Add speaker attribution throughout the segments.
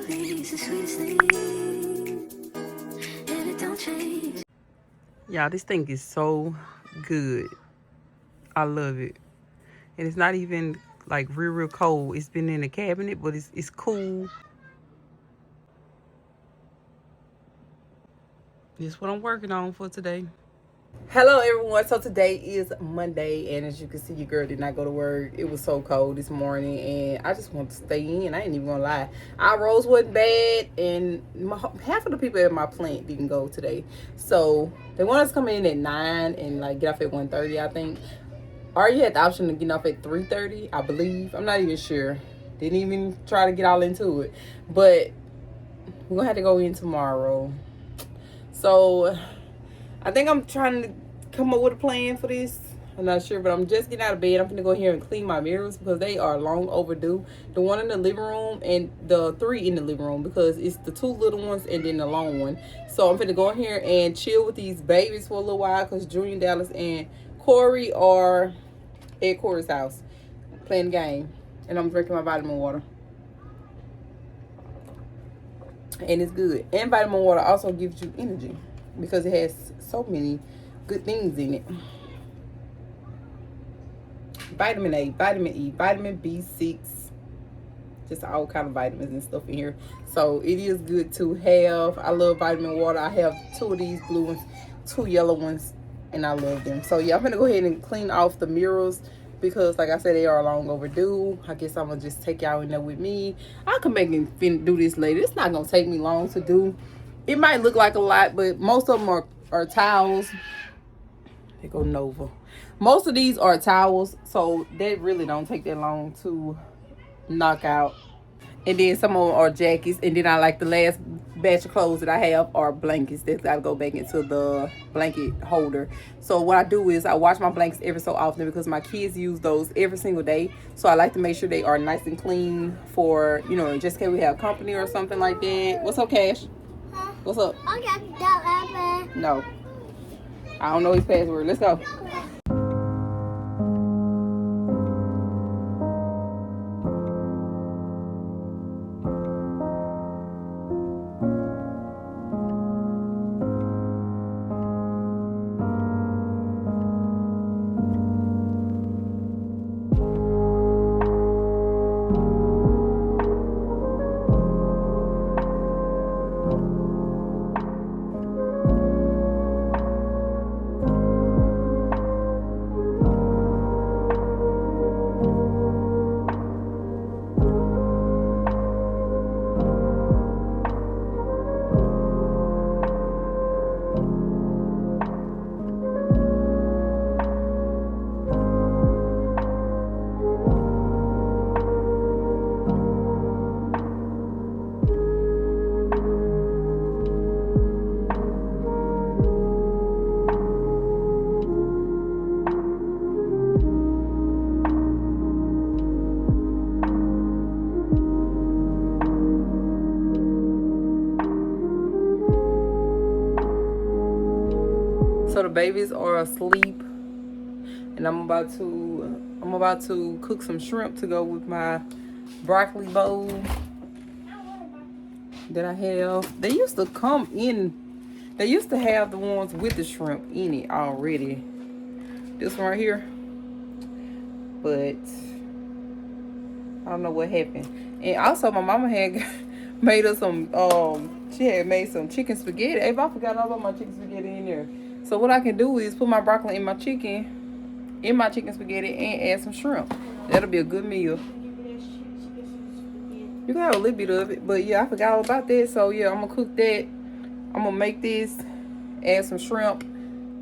Speaker 1: Y'all, this thing is so good. I love it. And it's not even like real cold. It's been in the cabinet, but it's cool. This is what I'm working on for today. Hello everyone. So today is Monday, and as you can see, your girl did not go to work. It was so cold this morning, and I just want to stay in. I ain't even gonna lie. Our roads wasn't bad, and half of the people at my plant didn't go today. So they want us to come in at 9 and like get off at 1:30, I think. Or you had the option to get off at 3:30, I believe. I'm not even sure. Didn't even try to get all into it. But we're gonna have to go in tomorrow. So I think I'm trying to come up with a plan for this. I'm not sure, but I'm just getting out of bed. I'm gonna go here and clean my mirrors because they are long overdue. The one in the living room and the 3 in the living room, because it's the 2 little ones and then the long one. So I'm gonna go in here and chill with these babies for a little while because Junior, Dallas, and Corey are at Corey's house playing the game. And I'm drinking my vitamin water. And it's good. And vitamin water also gives you energy because it has so many good things in it. Vitamin A, vitamin E, vitamin B6, just all kind of vitamins and stuff in here. So it is good to have. I love vitamin water. I have 2 of these blue ones, 2 yellow ones, and I love them. So yeah, I'm gonna go ahead and clean off the mirrors because like I said, they are long overdue. I guess I'm gonna just take y'all in there with me. I can make and do this later. It's not gonna take me long to do. It might look like a lot, but most of them are towels. They go Nova. Most of these are towels, so they really don't take that long to knock out. And then some of them are jackets. And then I like the last batch of clothes that I have are blankets. That's got to go back into the blanket holder. So what I do is I wash my blankets every so often because my kids use those every single day. So I like to make sure they are nice and clean for, you know, just in case we have company or something like that. What's up, Cash? What's up? No. I don't know his password. Let's go. So the babies are asleep, and I'm about to cook some shrimp to go with my broccoli bowl that I have. They used to come in. They used to have the ones with the shrimp in it already. This one right here, but I don't know what happened. And also, my mama had made us some. She had made some chicken spaghetti. Hey, I forgot all about my chicken spaghetti in there. So what I can do is put my broccoli in my chicken spaghetti and add some shrimp. That'll be a good meal. You can have a little bit of it, but yeah, I forgot all about that. So yeah, I'm gonna cook that. I'm gonna make this, add some shrimp.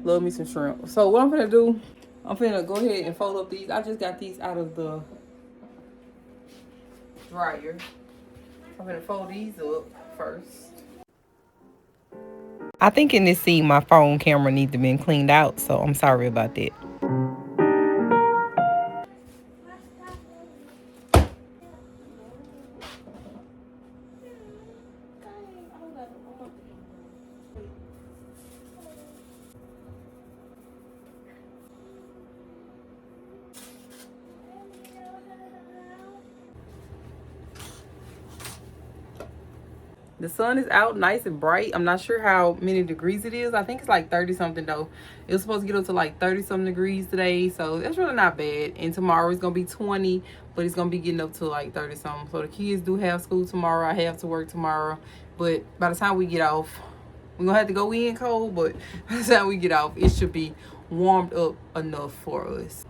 Speaker 1: Love me some shrimp. So what I'm gonna do, I'm gonna go ahead and fold up these. I just got these out of the dryer. I'm gonna fold these up first. I think in this scene, my phone camera needs to be cleaned out, so I'm sorry about that. The sun is out nice and bright. I'm not sure how many degrees it is. I think it's like 30 something though. It was supposed to get up to like 30 something degrees today. So that's really not bad. And tomorrow it's going to be 20, but it's going to be getting up to like 30 something. So the kids do have school tomorrow. I have to work tomorrow. But by the time we get off, we're going to have to go in cold. But by the time we get off, it should be warmed up enough for us.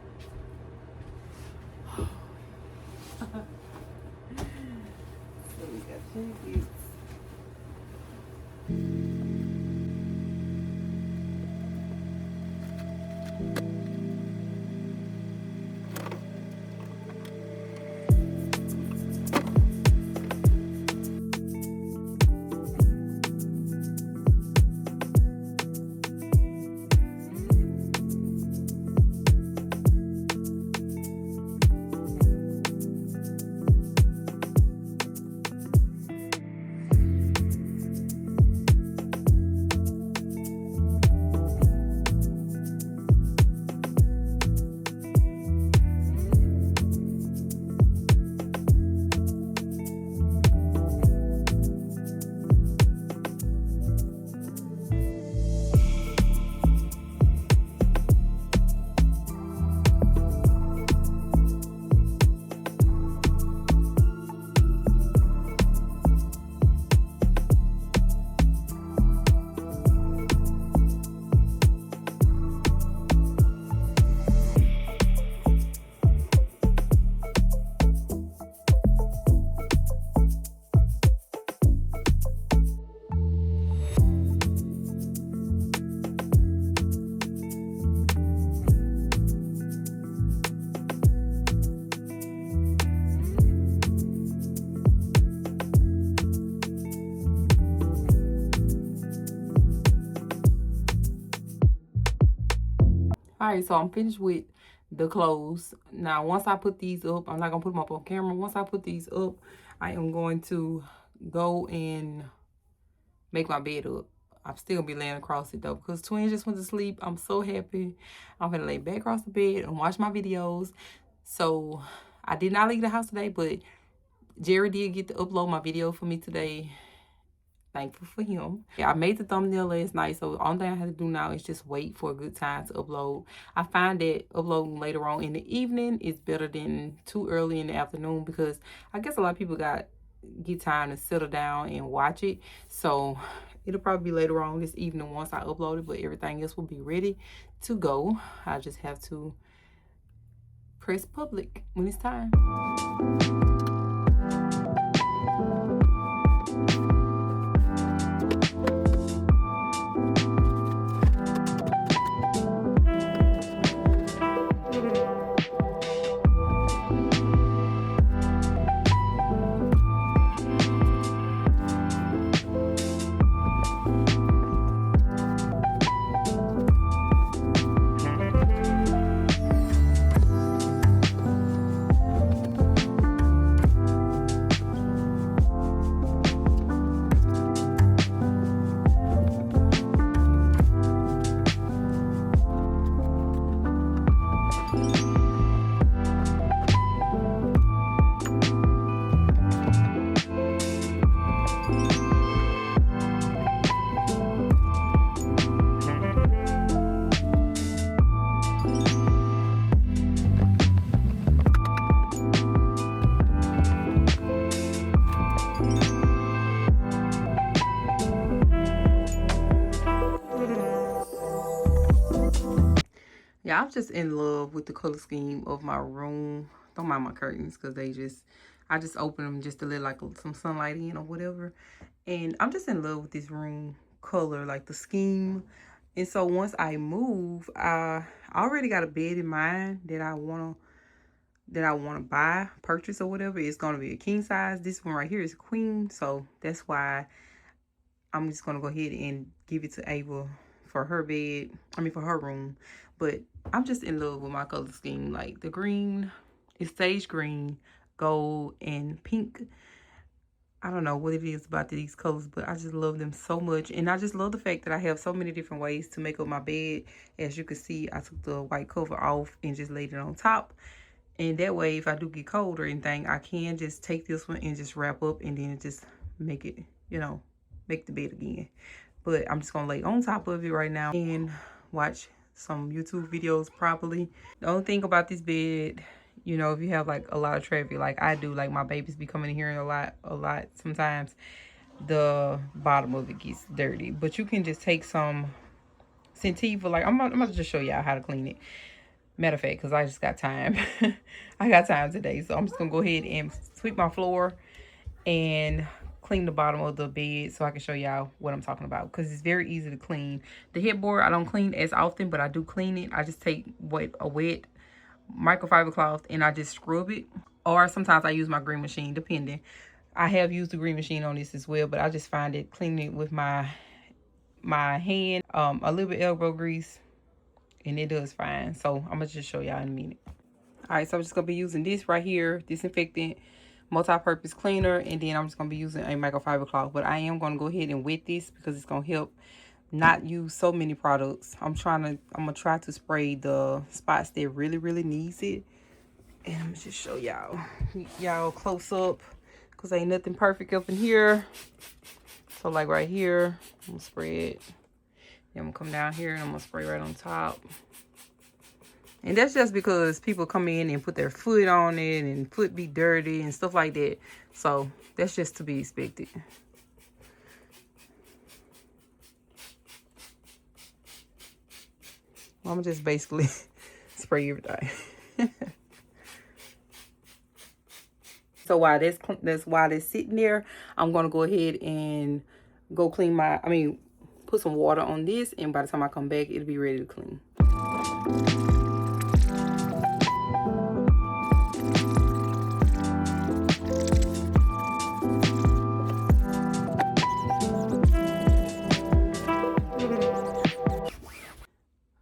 Speaker 1: So we got jackets. All right, so I'm finished with the clothes. Now, once I put these up, I'm not going to put them up on camera. Once I put these up, I am going to go and make my bed up. I'm still going to be laying across it, though, because twins just went to sleep. I'm so happy. I'm going to lay back across the bed and watch my videos. So, I did not leave the house today, but Jerry did get to upload my video for me today. Thankful for him. Yeah, I made the thumbnail last night, so the only thing I have to do now is just wait for a good time to upload. I find that uploading later on in the evening is better than too early in the afternoon, because I guess a lot of people get time to settle down and watch it. So it'll probably be later on this evening once I upload it, but everything else will be ready to go. I just have to press public when it's time. Yeah, I'm just in love with the color scheme of my room. Don't mind my curtains, because I just open them just to let like some sunlight in or whatever. And I'm just in love with this room color, like the scheme. And so once I move, I already got a bed in mind that I wanna purchase or whatever. It's gonna be a king size. This one right here is a queen, so that's why I'm just gonna go ahead and give it to Ava for her bed. For her room. But I'm just in love with my color scheme. Like the green, it's sage green, gold, and pink. I don't know what it is about these colors, but I just love them so much. And I just love the fact that I have so many different ways to make up my bed. As you can see, I took the white cover off and just laid it on top. And that way, if I do get cold or anything, I can just take this one and just wrap up and then just make it you know, make the bed again. But I'm just gonna lay on top of it right now and watch some YouTube videos properly. The only thing about this bed, you know, if you have like a lot of traffic like I do, like my babies be coming in here a lot sometimes, the bottom of it gets dirty. But you can just take some Sentiva, like I'm about to just show y'all how to clean it. Matter of fact, because I just got time. I got time today, so I'm just gonna go ahead and sweep my floor and clean the bottom of the bed so I can show y'all what I'm talking about, because it's very easy to clean. The headboard I don't clean as often, but I do clean it. I just take a wet microfiber cloth and I just scrub it, or sometimes I use my green machine, depending. I have used the green machine on this as well, but I just find it cleaning it with my hand, a little bit elbow grease, and it does fine. So I'm gonna just show y'all in a minute. All right, so I'm just gonna be using this right here, disinfectant multi-purpose cleaner, and then I'm just gonna be using a microfiber cloth. But I am gonna go ahead and wet this because it's gonna help not use so many products. I'm gonna try to spray the spots that really needs it. And I'm gonna just show y'all close up, because ain't nothing perfect up in here. So like right here, I'm gonna spray it. Then I'm gonna come down here and I'm gonna spray right on top. And that's just because people come in and put their foot on it and foot be dirty and stuff like that. So that's just to be expected. Well, I'm just basically spray everything. So while that's sitting there, I'm gonna go ahead and go clean put some water on this, and by the time I come back, it'll be ready to clean.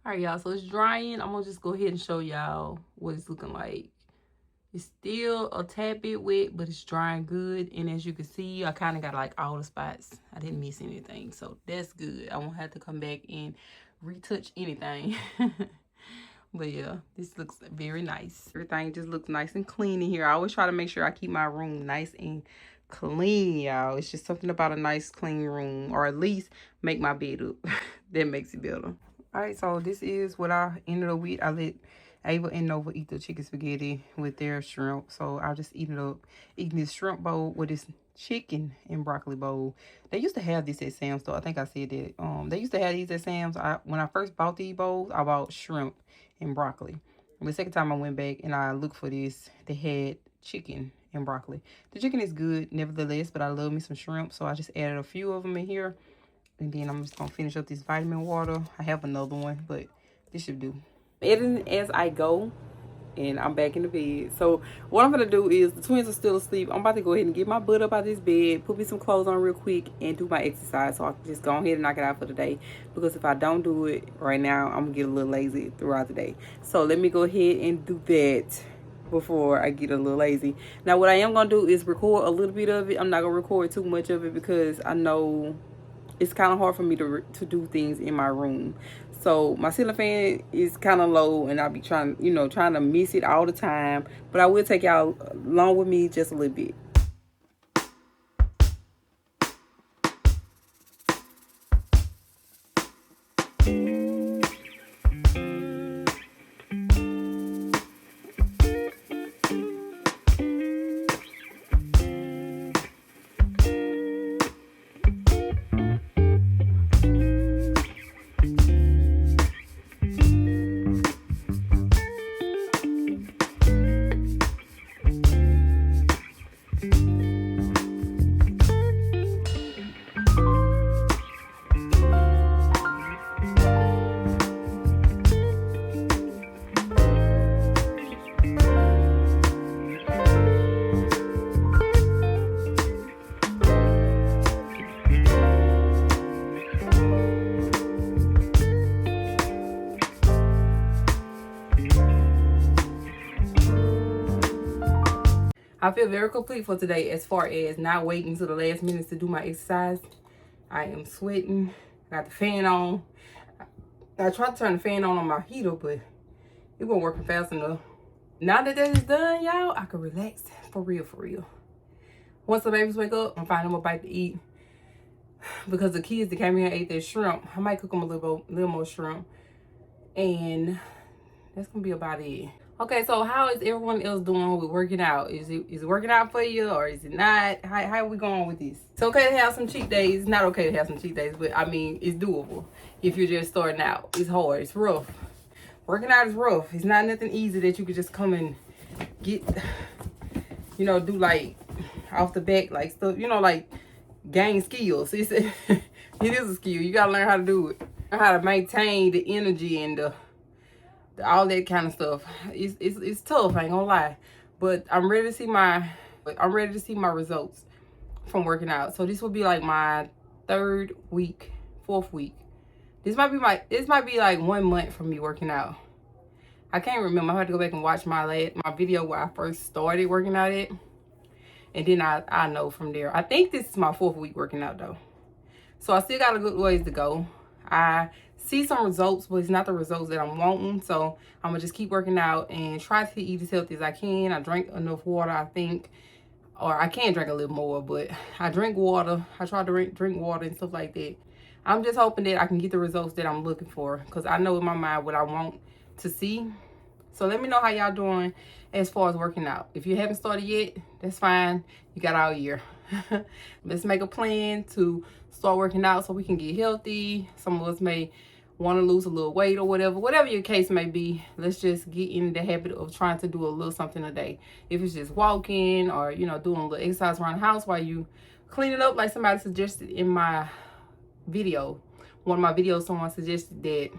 Speaker 1: All right, y'all, so it's drying. I'm gonna just go ahead and show y'all what it's looking like. It's still a tad bit wet, but it's drying good. And as you can see, I kind of got like all the spots. I didn't miss anything, so that's good. I won't have to come back and retouch anything. But yeah, this looks very nice. Everything just looks nice and clean in here. I always try to make sure I keep my room nice and clean, y'all. It's just something about a nice clean room, or at least make my bed up. That makes it better. All right, so this is what I ended up with. I let Ava and Nova eat the chicken spaghetti with their shrimp. So I'll just eat it up. Eating this shrimp bowl with this chicken and broccoli bowl. They used to have this at Sam's, though. I think I said that. They used to have these at Sam's. When I first bought these bowls, I bought shrimp and broccoli. And the second time I went back and I looked for this, they had chicken and broccoli. The chicken is good, nevertheless, but I love me some shrimp. So I just added a few of them in here. And then I'm just going to finish up this vitamin water. I have another one, but this should do. Editing as I go, and I'm back in the bed. So what I'm going to do is, the twins are still asleep. I'm about to go ahead and get my butt up out of this bed, put me some clothes on real quick, and do my exercise. So I can just go ahead and knock it out for the day. Because if I don't do it right now, I'm going to get a little lazy throughout the day. So let me go ahead and do that before I get a little lazy. Now what I am going to do is record a little bit of it. I'm not going to record too much of it because I know it's kind of hard for me to do things in my room. So my ceiling fan is kind of low, and I'll be trying to miss it all the time. But I will take y'all along with me just a little bit. I feel very complete for today as far as not waiting until the last minutes to do my exercise. I am sweating. I got the fan on. I tried to turn the fan on my heater, but it wasn't working fast enough. Now that that is done, y'all, I can relax for real, for real. Once the babies wake up, I'm finding them a bite to eat. because the kids that came here and ate their shrimp. I might cook them a little more shrimp. And that's gonna be about it. Okay, so how is everyone else doing with working out? Is it working out for you, or is it not? How are we going with this? It's okay to have some cheat days. It's not okay to have some cheat days, but I mean, it's doable if you're just starting out. It's hard. It's rough. Working out is rough. It's not nothing easy that you could just come and get, you know, do like off the back, like stuff, you know, like gain skills. It is a skill. You gotta learn how to do it. Learn how to maintain the energy and all that kind of stuff. It's tough, I ain't gonna lie. But I'm ready to see my results from working out. So this will be like my 4th week. This might be like 1 month from me working out. I can't remember. I have to go back and watch my video where I first started working out at. And then I know from there. I think this is my 4th week working out though. So I still got a good ways to go. I see some results, but it's not the results that I'm wanting. So I'm gonna just keep working out and try to eat as healthy as I can. I drink enough water, I think. Or I can drink a little more, but I drink water. I try to drink water and stuff like that. I'm just hoping that I can get the results that I'm looking for, because I know in my mind what I want to see. So let me know how y'all doing as far as working out. If you haven't started yet, that's fine. You got all year. Let's make a plan to start working out so we can get healthy. Some of us may want to lose a little weight or whatever your case may be. Let's just get in the habit of trying to do a little something a day. If it's just walking or, you know, doing a little exercise around the house while you clean it up, like somebody suggested in my video. One of my videos, someone suggested that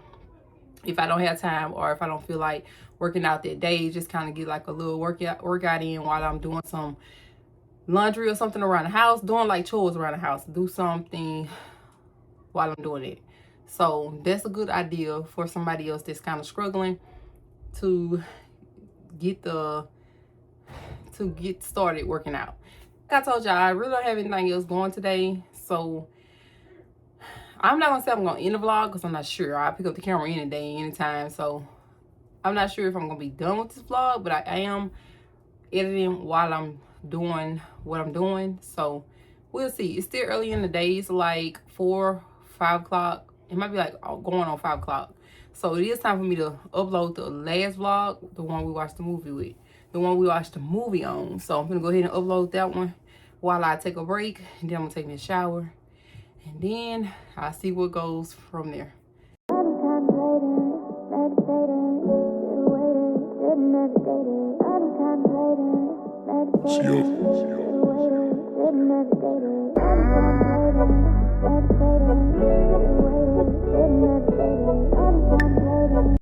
Speaker 1: if I don't have time or if I don't feel like working out that day, just kind of get like a little workout in while I'm doing some laundry or something around the house, doing like chores around the house. Do something while I'm doing it. So that's a good idea for somebody else that's kind of struggling to get started working out. Like I told y'all, I really don't have anything else going today. So I'm not gonna say I'm gonna end the vlog because I'm not sure. I'll pick up the camera any day, anytime. So I'm not sure if I'm gonna be done with this vlog, but I am editing while I'm doing what I'm doing. So we'll see. It's still early in the day. It's like 4, 5 o'clock. It might be like going on 5 o'clock. So it is time for me to upload the last vlog, the one we watched the movie with, the one we watched the movie on. So I'm gonna go ahead and upload that one while I take a break, and then I'm gonna take me a shower, and then I'll see what goes from there.
Speaker 2: Chill.